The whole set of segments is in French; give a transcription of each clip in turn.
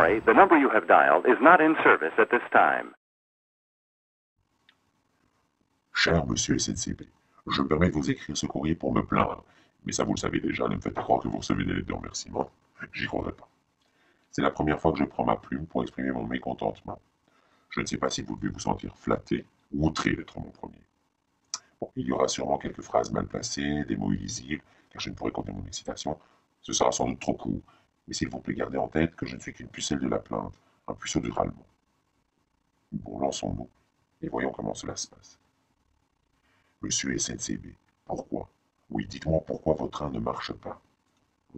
sorry, the number you have dialed is not in service at this time. Cher monsieur SNCB, je me permets de vous écrire ce courrier pour me plaindre. Mais ça, vous le savez déjà, ne me faites pas croire que vous recevez des lettres de remerciement. J'y croirais pas. C'est la première fois que je prends ma plume pour exprimer mon mécontentement. Je ne sais pas si vous devez vous sentir flatté ou outré d'être mon premier. Bon, il y aura sûrement quelques phrases mal placées, des mots illisibles, car je ne pourrai contenir mon excitation. Ce sera sans doute trop court, mais s'il vous plaît, gardez en tête que je ne suis qu'une pucelle de la plainte, un puceau du râlement. Bon, lançons-nous, et voyons comment cela se passe. Monsieur SNCB, pourquoi? Oui, dites-moi pourquoi votre train ne marche pas.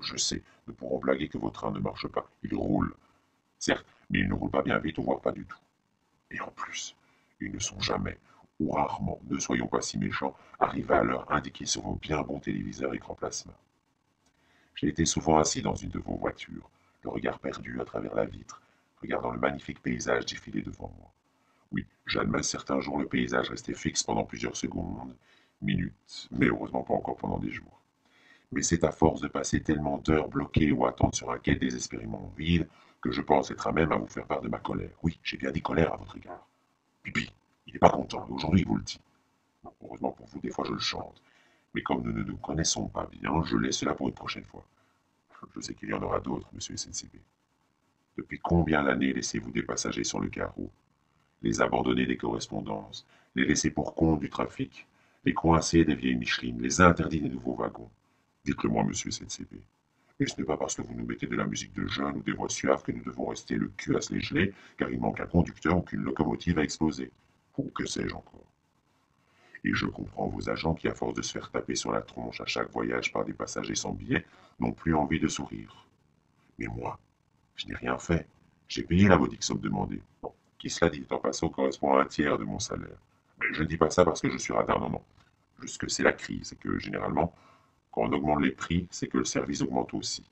Je sais, nous pourrons blaguer que votre train ne marche pas. Il roule. Certes, mais il ne roule pas bien vite, ou voire pas du tout. Et en plus, ils ne sont jamais, ou rarement, ne soyons pas si méchants, arrivés à l'heure indiquée sur vos bien bons téléviseurs écran plasma. J'ai été souvent assis dans une de vos voitures, le regard perdu à travers la vitre, regardant le magnifique paysage défiler devant moi. Oui, j'admets certains jours le paysage restait fixe pendant plusieurs secondes, minutes, mais heureusement pas encore pendant des jours. Mais c'est à force de passer tellement d'heures bloquées ou à attendre sur un quai désespérément vide que je pense être à même à vous faire part de ma colère. Oui, j'ai bien dit colère à votre égard. Pipi, il n'est pas content, et aujourd'hui il vous le dit. Bon, heureusement pour vous, des fois je le chante. Mais comme nous ne nous connaissons pas bien, je laisse cela pour une prochaine fois. Je sais qu'il y en aura d'autres, monsieur SNCB. Depuis combien d'années laissez-vous des passagers sur le carreau, les abandonner des correspondances, les laisser pour compte du trafic, les coincer des vieilles Michelines, les interdire des nouveaux wagons? Dites-le-moi, monsieur SNCB. Et ce n'est pas parce que vous nous mettez de la musique de jeunes ou des voix suaves que nous devons rester le cul à se les geler, car il manque un conducteur ou qu'une locomotive a explosé. Ou que sais-je encore. Et je comprends vos agents qui, à force de se faire taper sur la tronche à chaque voyage par des passagers sans billets, n'ont plus envie de sourire. Mais moi, je n'ai rien fait. J'ai payé la modique somme demandée. Bon, qui cela dit, en passant correspond à un tiers de mon salaire. Mais je ne dis pas ça parce que je suis radin, non, non. Juste que c'est la crise et que, généralement, quand on augmente les prix, c'est que le service augmente aussi.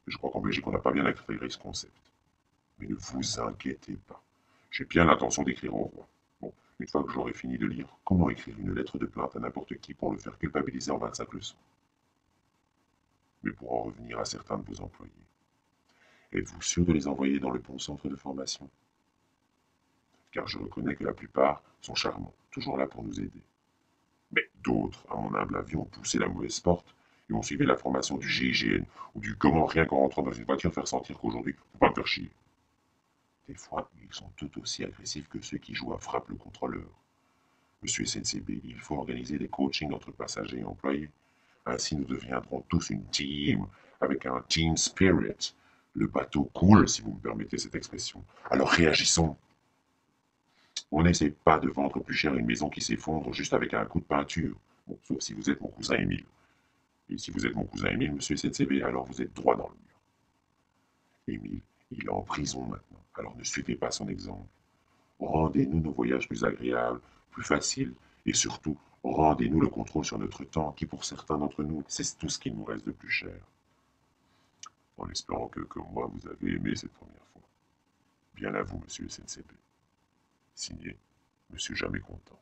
Je crois qu'en Belgique, on n'a pas bien intégré ce concept. Mais ne vous inquiétez pas. J'ai bien l'intention d'écrire au roi. Bon, une fois que j'aurai fini de lire, comment écrire une lettre de plainte à n'importe qui pour le faire culpabiliser en 25 leçons? Mais pour en revenir à certains de vos employés, êtes-vous sûr de les envoyer dans le bon centre de formation? Car je reconnais que la plupart sont charmants, toujours là pour nous aider. Mais d'autres, à mon humble avis, ont poussé la mauvaise porte et ont suivi la formation du GIGN ou du comment rien qu'en rentrant dans une voiture faire sentir qu'aujourd'hui, faut pas me faire chier. Des fois, ils sont tout aussi agressifs que ceux qui jouent à frappe le contrôleur. Monsieur SNCB, il faut organiser des coachings entre passagers et employés. Ainsi, nous deviendrons tous une team, avec un team spirit. Le bateau coule, si vous me permettez cette expression. Alors réagissons. On n'essaie pas de vendre plus cher une maison qui s'effondre juste avec un coup de peinture. Bon, sauf si vous êtes mon cousin Émile. Et si vous êtes mon cousin Émile, monsieur SNCB, alors vous êtes droit dans le mur. Émile, il est en prison maintenant, alors ne suivez pas son exemple. Rendez-nous nos voyages plus agréables, plus faciles, et surtout, rendez-nous le contrôle sur notre temps, qui pour certains d'entre nous, c'est tout ce qu'il nous reste de plus cher. En espérant que, comme moi, vous avez aimé cette première fois. Bien à vous, monsieur SNCB. Signé, monsieur Jamais Content.